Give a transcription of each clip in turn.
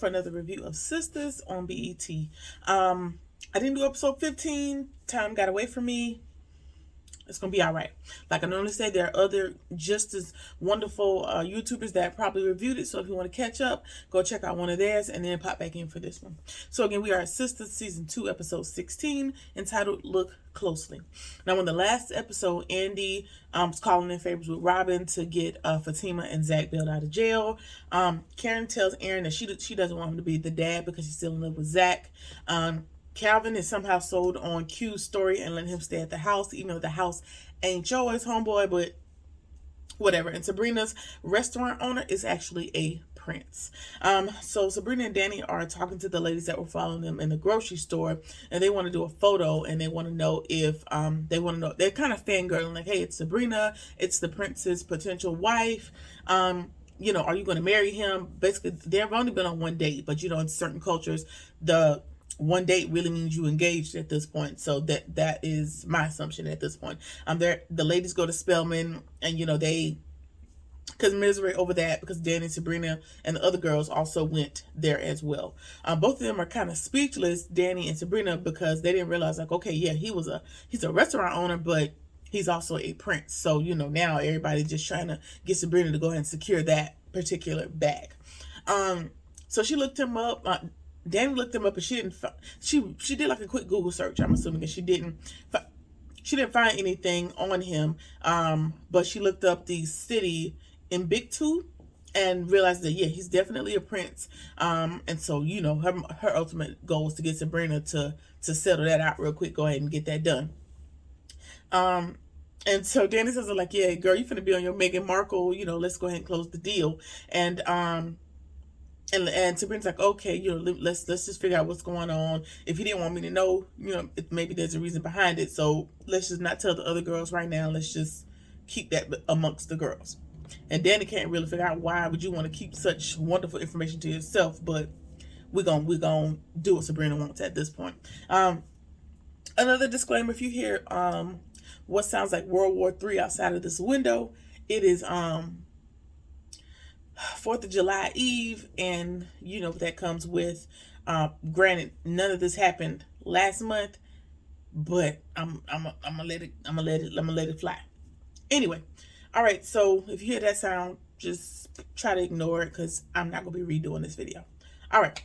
for another review of Sisters on BET. I didn't do episode 15. Time got away from me. It's gonna be all right. Like I normally say, there are other just as wonderful YouTubers that probably reviewed it. So if you want to catch up, go check out one of theirs and then pop back in for this one. So again, we are at Sisters season 2, episode 16, entitled "Look Closely." Now, in the last episode, Andy was calling in favors with Robin to get Fatima and Zach bailed out of jail. Karen tells Aaron that she doesn't want him to be the dad because she's still in love with Zach. Calvin is somehow sold on Q's story and letting him stay at the house, even though the house ain't yours, homeboy, but whatever. And Sabrina's restaurant owner is actually a prince. So Sabrina and Danny are talking to the ladies that were following them in the grocery store, and they want to do a photo, and they want to know if they're kind of fangirling, like, hey, it's Sabrina, it's the prince's potential wife. Are you going to marry him? Basically, they've only been on one date, but in certain cultures, the one date really means you engaged at this point. So that is my assumption at this point. The ladies go to Spelman, and they commiserate over that because Danny, Sabrina, and the other girls also went there as well. Both of them are kind of speechless, Danny and Sabrina, because they didn't realize, like, okay, yeah, he's a restaurant owner, but he's also a prince. So now everybody's just trying to get Sabrina to go ahead and secure that particular bag. So she looked him up. Danny looked him up, and she did like a quick Google search. I'm assuming that she didn't find anything on him. But she looked up the city in Big and realized that he's definitely a prince. And so her ultimate goal was to get Sabrina to settle that out real quick. Go ahead and get that done. And so Danny says, like, yeah, girl, you finna be on your Meghan Markle. Let's go ahead and close the deal. And Sabrina's like, okay, let's just figure out what's going on. If he didn't want me to know, maybe there's a reason behind it. So let's just not tell the other girls right now. Let's just keep that amongst the girls. And Danny can't really figure out why would you want to keep such wonderful information to yourself, but we're gonna do what Sabrina wants at this point. Another disclaimer: if you hear what sounds like World War III outside of this window, it is 4th of July Eve, and that comes with. Granted, none of this happened last month, but I'm gonna let it fly. Anyway, all right. So if you hear that sound, just try to ignore it because I'm not gonna be redoing this video. All right.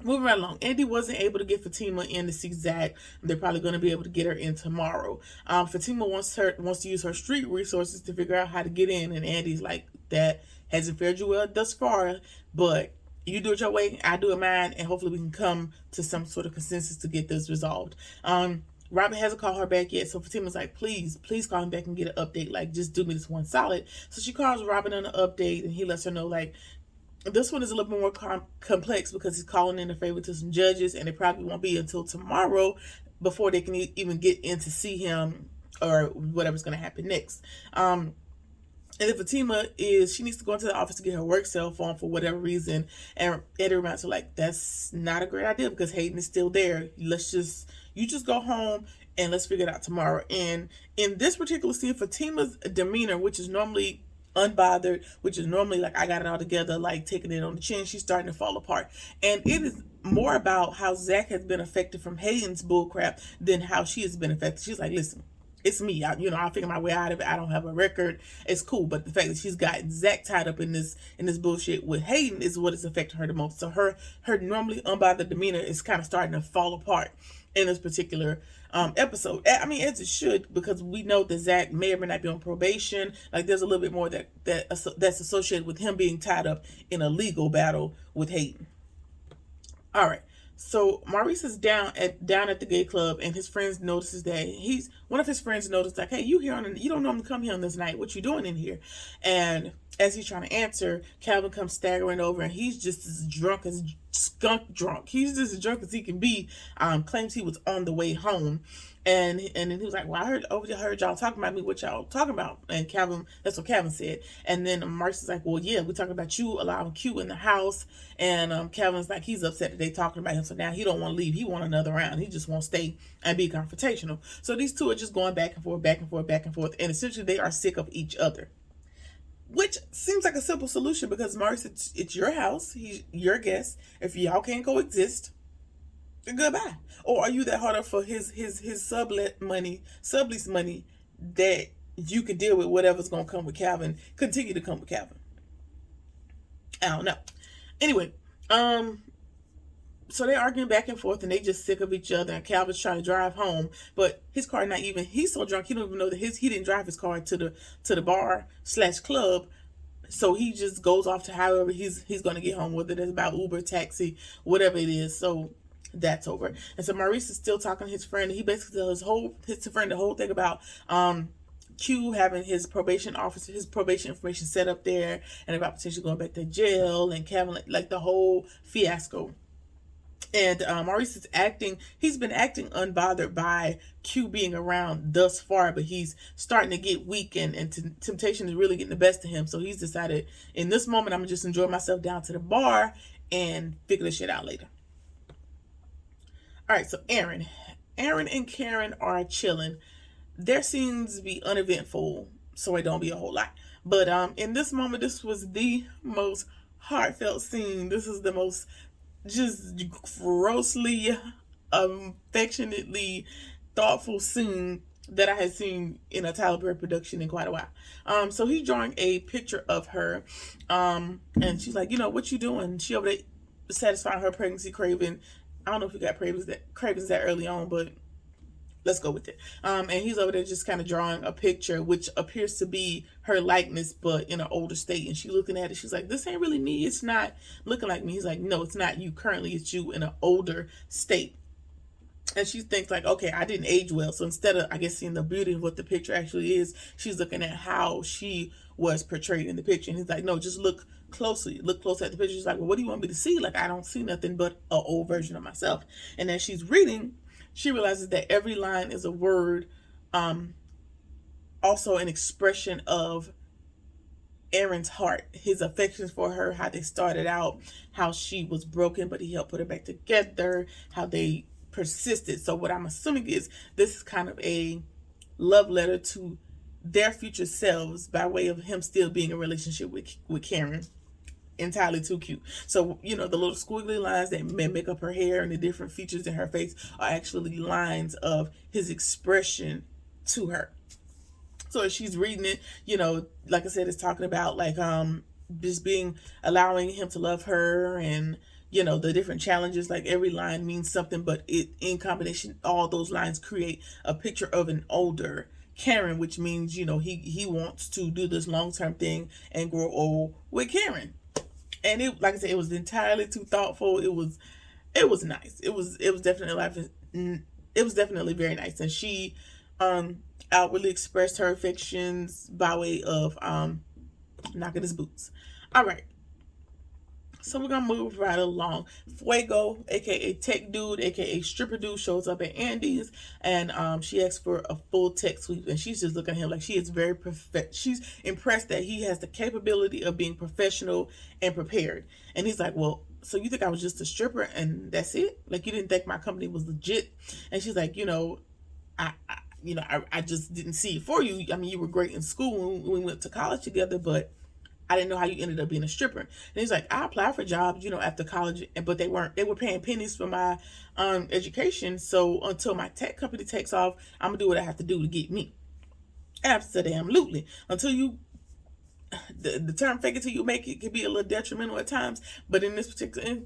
Moving right along, Andy wasn't able to get Fatima in to see Zach. They're probably going to be able to get her in tomorrow. Fatima wants to use her street resources to figure out how to get in, and Andy's like, that hasn't fared you well thus far, but you do it your way, I do it mine, and hopefully we can come to some sort of consensus to get this resolved. Robin hasn't called her back yet, so Fatima's like, please call him back and get an update. Like, just do me this one solid. So she calls Robin on an update, and he lets her know, like, this one is a little bit more complex because he's calling in a favor to some judges, and it probably won't be until tomorrow before they can even get in to see him or whatever's going to happen next. And then Fatima she needs to go into the office to get her work cell phone for whatever reason. And Eddie reminds her, like, that's not a great idea because Hayden is still there. You just go home and let's figure it out tomorrow. And in this particular scene, Fatima's demeanor, which is normally unbothered, which is normally like, I got it all together, like taking it on the chin, she's starting to fall apart. And it is more about how Zach has been affected from Hayden's bullcrap than how she has been affected. She's like, listen, it's me. I'll figure my way out of it. I don't have a record. It's cool. But the fact that she's got Zach tied up in this bullshit with Hayden is what is affecting her the most. So her normally unbothered demeanor is kind of starting to fall apart in this particular episode. I mean, as it should, because we know that Zach may or may not be on probation. Like, there's a little bit more that's associated with him being tied up in a legal battle with Hayden. All right. So Maurice is down at the gay club, and his friends notices that one of his friends noticed, like, hey, you don't normally come here on this night. What you doing in here? And as he's trying to answer, Calvin comes staggering over, and he's just as drunk as skunk drunk. He's just as drunk as he can be. Claims he was on the way home. And then he was like, well, I heard y'all talking about me. What y'all talking about? And that's what Calvin said. And then Marcy's like, well, yeah, we're talking about you allowing Q in the house. And Calvin's like, he's upset that they talking about him. So now he don't want to leave. He want another round. He just won't stay and be confrontational. So these two are just going back and forth, back and forth, back and forth. And essentially they are sick of each other. which seems like a simple solution because Maurice, it's your house, he's your guest. If y'all can't coexist, goodbye. Or are you that harder for his sublease money that you can deal with whatever's gonna come with Calvin, continue to come with Calvin? I don't know. Anyway, so they're arguing back and forth and they just sick of each other, and Calvin's trying to drive home, but his car not even, he's so drunk he don't even know that he didn't drive his car to the bar slash club. So he just goes off to however he's going to get home, whether it's about Uber, taxi, whatever it is. So that's over. And so Maurice is still talking to his friend. He basically tells his friend the whole thing about Q having his probation information set up there, and about potentially going back to jail, and Kevin, like the whole fiasco. And Maurice is he's been acting unbothered by Q being around thus far, but he's starting to get weak, and temptation is really getting the best of him. So he's decided, in this moment, I'm going to just enjoy myself down to the bar and figure this shit out later. All right, so Aaron and Karen are chilling. Their scenes be uneventful, so it don't be a whole lot. But in this moment, this was the most heartfelt scene. This is the most just grossly, affectionately thoughtful scene that I had seen in a Tyler Perry production in quite a while. So he's drawing a picture of her, and she's like, what you doing? She over there satisfying her pregnancy craving. I don't know if you got cravings that early on, but let's go with it. And he's over there just kind of drawing a picture, which appears to be her likeness, but in an older state. And she's looking at it. She's like, this ain't really me. It's not looking like me. He's like, no, it's not you currently. It's you in an older state. And she thinks like, okay, I didn't age well. So instead of, I guess, seeing the beauty of what the picture actually is, she's looking at how she was portrayed in the picture. And he's like, no, just look closely. Look close at the picture. She's like, well, what do you want me to see? Like, I don't see nothing but an old version of myself. And as she's reading, she realizes that every line is a word, also an expression of Aaron's heart, his affections for her, how they started out, how she was broken, but he helped put her back together, how they persisted. So what I'm assuming is this is kind of a love letter to their future selves by way of him still being in a relationship with Karen. Entirely too cute. So, the little squiggly lines that make up her hair and the different features in her face are actually lines of his expression to her. So as she's reading it, like I said, it's talking about like just allowing him to love her, and the different challenges. Like every line means something, but it in combination, all those lines create a picture of an older Karen, which means he wants to do this long-term thing and grow old with Karen. And it, like I said, it was entirely too thoughtful. It was nice. It was definitely very nice. And she outwardly expressed her affections by way of knocking his boots. All right. So we're gonna move right along. Fuego, aka Tech Dude, aka Stripper Dude, shows up at Andy's, and she asks for a full tech sweep, and she's just looking at him like she is she's impressed that he has the capability of being professional and prepared. And he's like, well, so you think I was just a stripper and that's it? Like, you didn't think my company was legit? And she's like, I just didn't see it for you. I mean, you were great in school when we went to college together, but I didn't know how you ended up being a stripper. And he's like, I applied for jobs, after college, but they were paying pennies for my education. So until my tech company takes off, I'm gonna do what I have to do to get me. Absolutely. Until the term fake it till you make it can be a little detrimental at times, but in this particular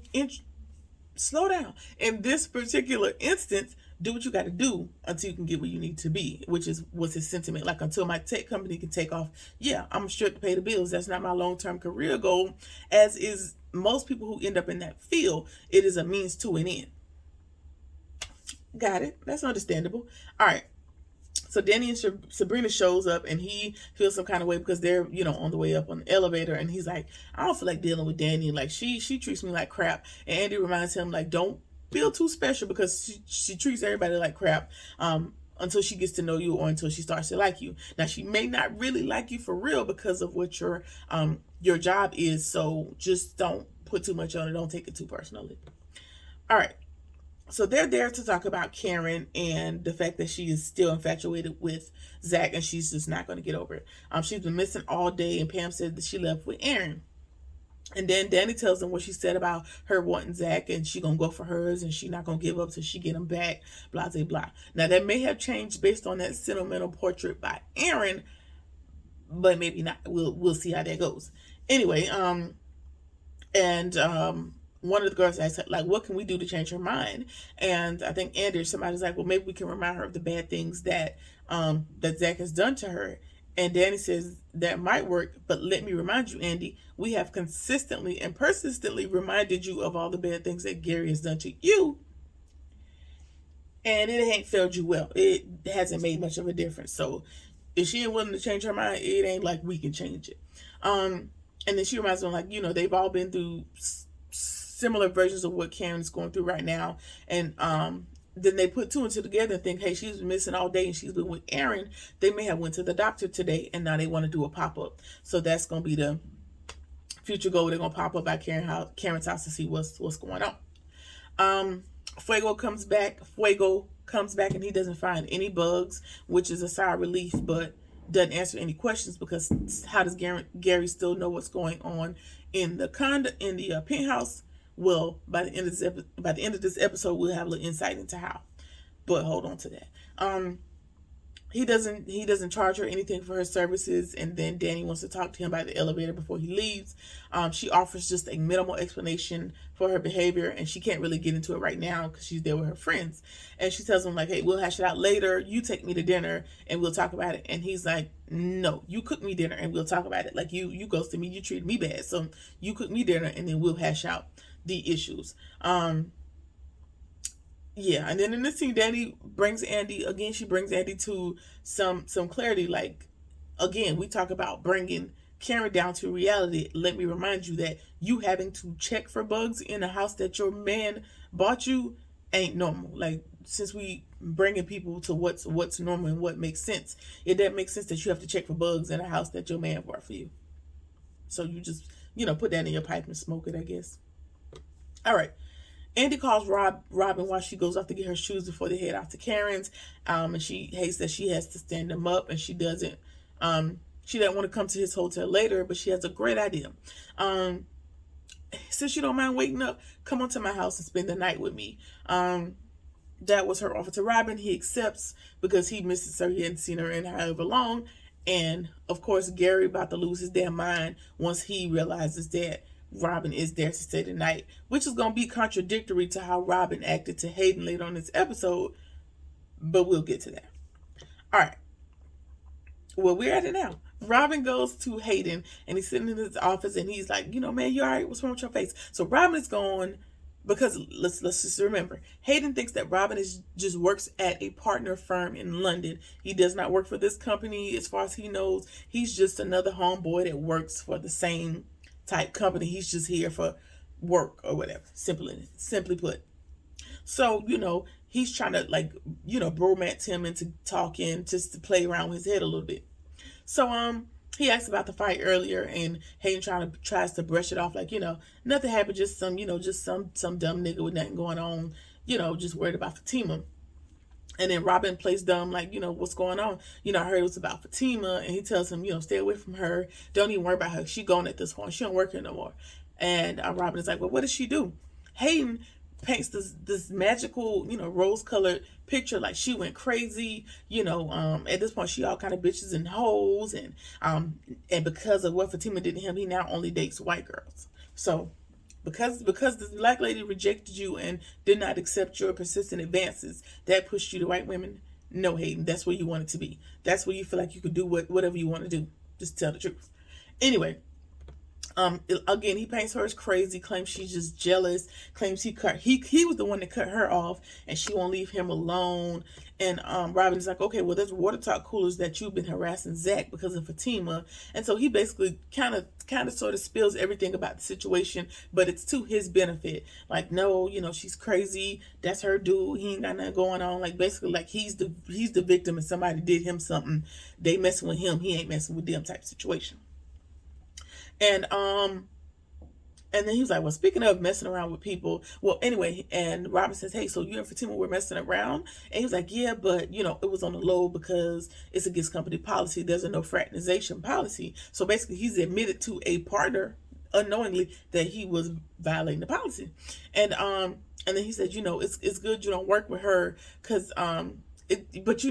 slow down. In this particular instance, do what you got to do until you can get where you need to be, which was his sentiment. Like, until my tech company can take off, yeah, I'm sure to pay the bills. That's not my long-term career goal, as is most people who end up in that field. It is a means to an end. Got it. That's understandable. All right. So Danny and Sabrina shows up, and he feels some kind of way because they're, on the way up on the elevator, and he's like, I don't feel like dealing with Danny. Like, she treats me like crap. And Andy reminds him, like, don't feel too special because she treats everybody like crap until she gets to know you, or until she starts to like you. Now, she may not really like you for real because of what your job is, so just don't put too much on it. Don't take it too personally. All right. So they're there to talk about Karen and the fact that she is still infatuated with Zach and she's just not going to get over it. She's been missing all day, and Pam said that she left with Aaron. And then Danny tells them what she said about her wanting Zach, and she gonna go for hers, and she not gonna give up till she get him back. Blah blah blah. Now that may have changed based on that sentimental portrait by Aaron, but maybe not. We'll see how that goes. Anyway, and one of the girls asked, like, what can we do to change her mind? And I think Andy or somebody's like, well, maybe we can remind her of the bad things that that Zach has done to her. And Danny says that might work, but let me remind you, Andy, we have consistently and persistently reminded you of all the bad things that Gary has done to you, and it ain't failed you well. It hasn't made much of a difference. So if she ain't willing to change her mind, it ain't like we can change it. And then she reminds them, like, they've all been through similar versions of what Karen's going through right now. And then they put two and two together and think, hey, she's been missing all day and she's been with Aaron. They may have went to the doctor today, and now they want to do a pop-up. So that's going to be the future goal. They're going to pop up at Karen's house to see what's going on. Fuego comes back and he doesn't find any bugs, which is a sigh of relief, but doesn't answer any questions, because how does Gary still know what's going on in the penthouse? Well, by the end of this episode, we'll have a little insight into how. But hold on to that. He doesn't charge her anything for her services, and then Danny wants to talk to him by the elevator before he leaves. She offers just a minimal explanation for her behavior, and she can't really get into it right now because she's there with her friends. And she tells him, like, hey, we'll hash it out later. You take me to dinner and we'll talk about it. And he's like, no, you cook me dinner and we'll talk about it. Like, you ghosted me, you treated me bad, so you cook me dinner and then we'll hash out the issues. Yeah, and then in this scene, Danny brings Andy again. She brings Andy to some clarity. Like, again, we talk about bringing Karen down to reality. Let me remind you that you having to check for bugs in a house that your man bought you ain't normal. Like, since we bringing people to what's normal and what makes sense, it doesn't make sense that you have to check for bugs in a house that your man bought for you. So you just put that in your pipe and smoke it, I guess. All right. Andy calls Robin while she goes off to get her shoes before they head out to Karen's. And she hates that she has to stand them up, and she doesn't want to come to his hotel later, but she has a great idea. Since you don't mind waking up, come on to my house and spend the night with me. That was her offer to Robin. He accepts because he misses her. He hadn't seen her in however long. And of course, Gary about to lose his damn mind once he realizes that Robin is there to stay the night, which is going to be contradictory to how Robin acted to Hayden later on this episode, but we'll get to that. All right. Well, we're at it now. Robin goes to Hayden, and he's sitting in his office, and he's like, man, you all right? What's wrong with your face? So Robin is gone because let's just remember, Hayden thinks that Robin just works at a partner firm in London. He does not work for this company. As far as he knows, he's just another homeboy that works for the same type company. He's just here for work or whatever, simply put. So he's trying to bromance him into talking, just to play around with his head a little bit. So he asked about the fight earlier, and Hayden tries to brush it off like, nothing happened, just some dumb nigga with nothing going on, just worried about Fatima. And then Robin plays dumb, like, what's going on? I heard it was about Fatima, and he tells him, stay away from her. Don't even worry about her. She gone at this point. She don't work here no more. And Robin is like, well, what does she do? Hayden paints this magical, rose-colored picture, like she went crazy. At this point, she all kind of bitches and hoes, and because of what Fatima did to him, he now only dates white girls. So because this black lady rejected you and did not accept your persistent advances, that pushed you to white women. No, Hayden, that's where you want it to be. That's where you feel like you could do whatever you want to do. Just tell the truth. Anyway, again, he paints her as crazy, claims she's just jealous, claims he was the one that cut her off, and she won't leave him alone. And Robin is like, okay, well, there's water talk coolers that you've been harassing Zach because of Fatima. And so he basically kind of sort of spills everything about the situation, but it's to his benefit. Like, no, she's crazy, that's her dude, he ain't got nothing going on. Like, basically, like, he's the victim and somebody did him something, they messing with him, he ain't messing with them type situation. And And then he was like, well, speaking of messing around with people, well, anyway, and Robin says, hey, so you and Fatima were messing around? And he was like, yeah, but, it was on the low because it's against company policy. There's a no fraternization policy. So basically, he's admitted to a partner unknowingly that he was violating the policy. And then he said, it's good you don't work with her because, but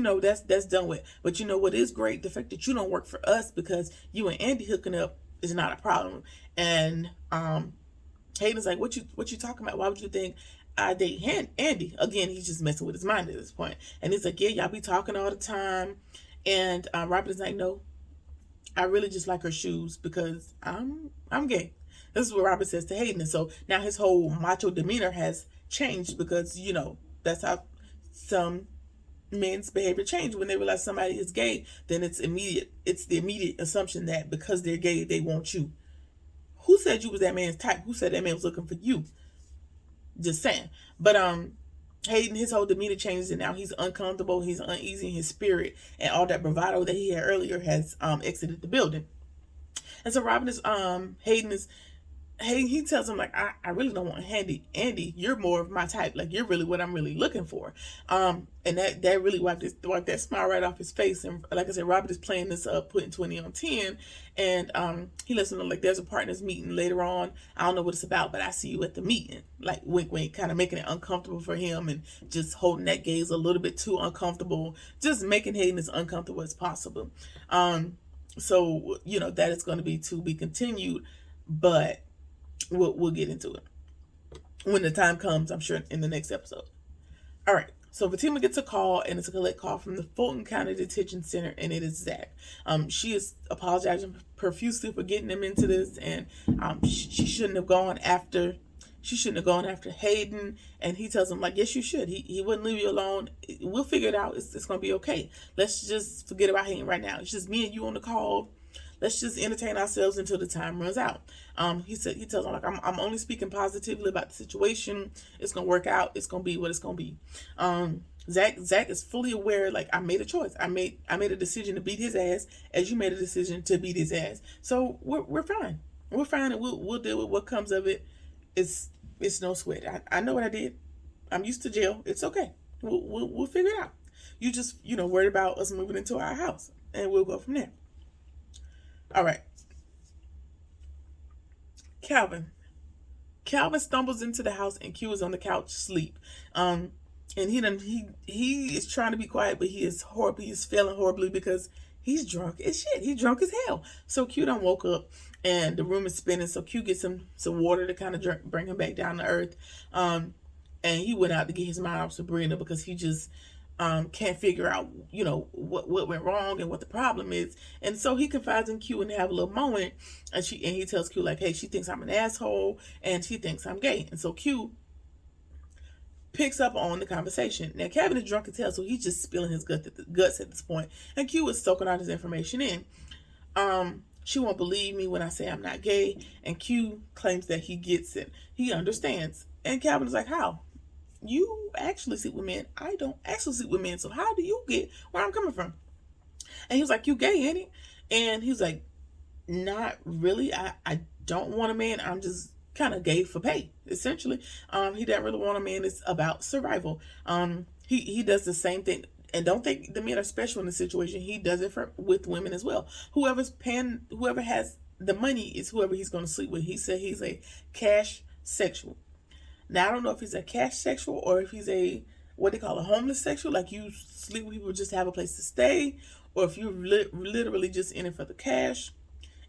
that's done with. But what is great? The fact that you don't work for us because you and Andy hooking up is not a problem. And Hayden's like, what you talking about? Why would you think I date Andy? Again, he's just messing with his mind at this point. And he's like, yeah, y'all be talking all the time. And Robin's like, no, I really just like her shoes because I'm gay. This is what Robin says to Hayden. And so now his whole macho demeanor has changed because, that's how some men's behavior change when they realize somebody is gay. Then it's the immediate assumption that because they're gay, they want you. Who said you was that man's type? Who said that man was looking for you? Just saying. But Hayden, his whole demeanor changes, and now he's uncomfortable, he's uneasy in his spirit, and all that bravado that he had earlier has exited the building. And so he tells him, like, I really don't want Andy, you're more of my type. Like, you're really what I'm really looking for. And that really wiped that smile right off his face. And like I said, Robert is playing this up, putting 20 on 10. And he lets him know, like, there's a partners meeting later on. I don't know what it's about, but I see you at the meeting. Like, wink, wink, kind of making it uncomfortable for him and just holding that gaze a little bit too uncomfortable, just making Hayden as uncomfortable as possible. So, that is going to be continued, but we'll get into it when the time comes, I'm sure, in the next episode. All right, so Fatima gets a call, and it's a collect call from the Fulton County Detention Center, and it is Zach. She is apologizing profusely for getting him into this, and she shouldn't have gone after Hayden. And he tells him, like, yes, you should. He wouldn't leave you alone. We'll figure it out. It's gonna be okay. Let's just forget about Hayden right now. It's just me and you on the call. Let's just entertain ourselves until the time runs out. He tells him, like, I'm only speaking positively about the situation. It's gonna work out. It's gonna be what it's gonna be. Zach is fully aware, like, I made a choice. I made a decision to beat his ass, as you made a decision to beat his ass. So we're fine. We're fine, and we'll deal with what comes of it. It's no sweat. I know what I did. I'm used to jail. It's okay. We'll figure it out. You just worried about us moving into our house, and we'll go from there. All right. Calvin stumbles into the house, and Q is on the couch asleep. And he is trying to be quiet, but he is horrible. He is failing horribly because he's drunk as shit. He's drunk as hell. So Q done woke up, and the room is spinning. So Q gets him some water to kind of bring him back down to earth. And he went out to get his mind off Sabrina because he just can't figure out, what went wrong and what the problem is. And so he confides in Q and they have a little moment, and he tells Q, like, hey, she thinks I'm an asshole and she thinks I'm gay. And so Q picks up on the conversation. Now, Kevin is drunk as hell, so he's just spilling his guts at this point, and Q is soaking all his information in. She won't believe me when I say I'm not gay, and Q claims that he gets it. He understands. And Calvin is like, how? You actually sleep with men. I don't actually sleep with men. So how do you get where I'm coming from? And he was like, you gay, ain't he? And he was like, not really. I don't want a man. I'm just kind of gay for pay, essentially. He doesn't really want a man. It's about survival. He does the same thing. And don't think the men are special in the situation. He does it with women as well. Whoever has the money is whoever he's going to sleep with. He said he's a cash sexual. Now, I don't know if he's a cash sexual or if he's what they call a homeless sexual, like you sleep with people just to have a place to stay, or if you're literally just in it for the cash.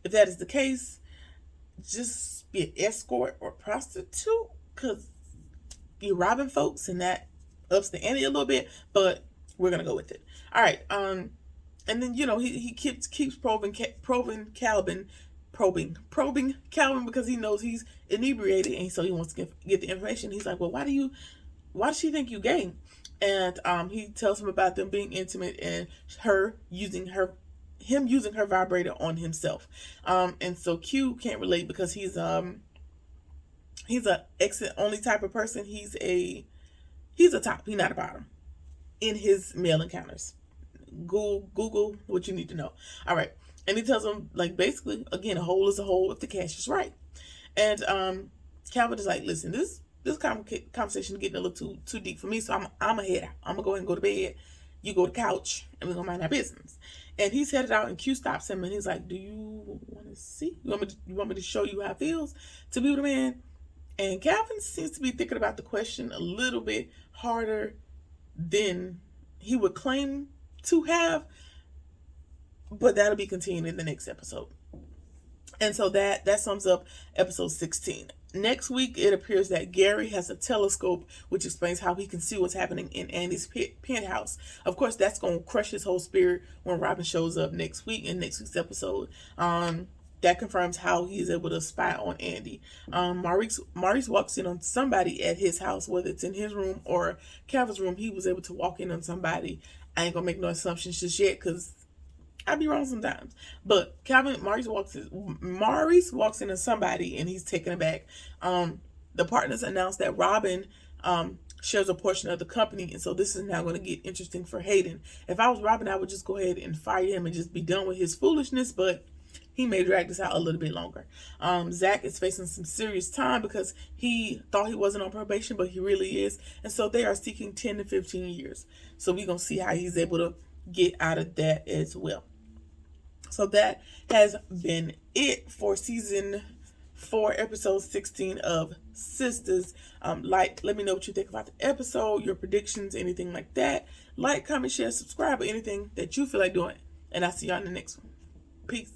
If that is the case, just be an escort or prostitute, because you're robbing folks and that ups the ante a little bit, but we're going to go with it. All right. And then, he keeps probing Calvin because he knows he's inebriated, and so he wants to get the information. He's like, well, why does she think you gay? And he tells him about them being intimate and him using her vibrator on himself. And so Q can't relate because he's a exit only type of person. He's a top, he's not a bottom in his male encounters. Google what you need to know. All right. And he tells him, like, basically, again, a hole is a hole if the cash is right. And Calvin is like, listen, this conversation is getting a little too deep for me, so I'm gonna head out. I'm gonna go ahead and go to bed. You go to the couch, and we're gonna mind our business. And he's headed out, and Q stops him, and he's like, do you want to see? You want me to show you how it feels to be with a man? And Calvin seems to be thinking about the question a little bit harder than he would claim to have, but that'll be continued in the next episode. And so that sums up episode 16. Next week, it appears that Gary has a telescope, which explains how he can see what's happening in Andy's penthouse. Of course, that's going to crush his whole spirit when Robin shows up next week in next week's episode. That confirms how he is able to spy on Andy. Maurice walks in on somebody at his house, whether it's in his room or Calvin's room. He was able to walk in on somebody. I ain't gonna make no assumptions just yet, because I'd be wrong sometimes. But Maurice walks in on somebody, and he's taken aback. The partners announced that Robin shares a portion of the company, and so this is now going to get interesting for Hayden. If I was Robin, I would just go ahead and fire him and just be done with his foolishness, but he may drag this out a little bit longer. Zach is facing some serious time because he thought he wasn't on probation, but he really is. And so they are seeking 10 to 15 years. So we're going to see how he's able to get out of that as well. So that has been it for season 4, episode 16 of SISTAS. Let me know what you think about the episode, your predictions, anything like that. Like, comment, share, subscribe, or anything that you feel like doing. And I'll see y'all in the next one. Peace.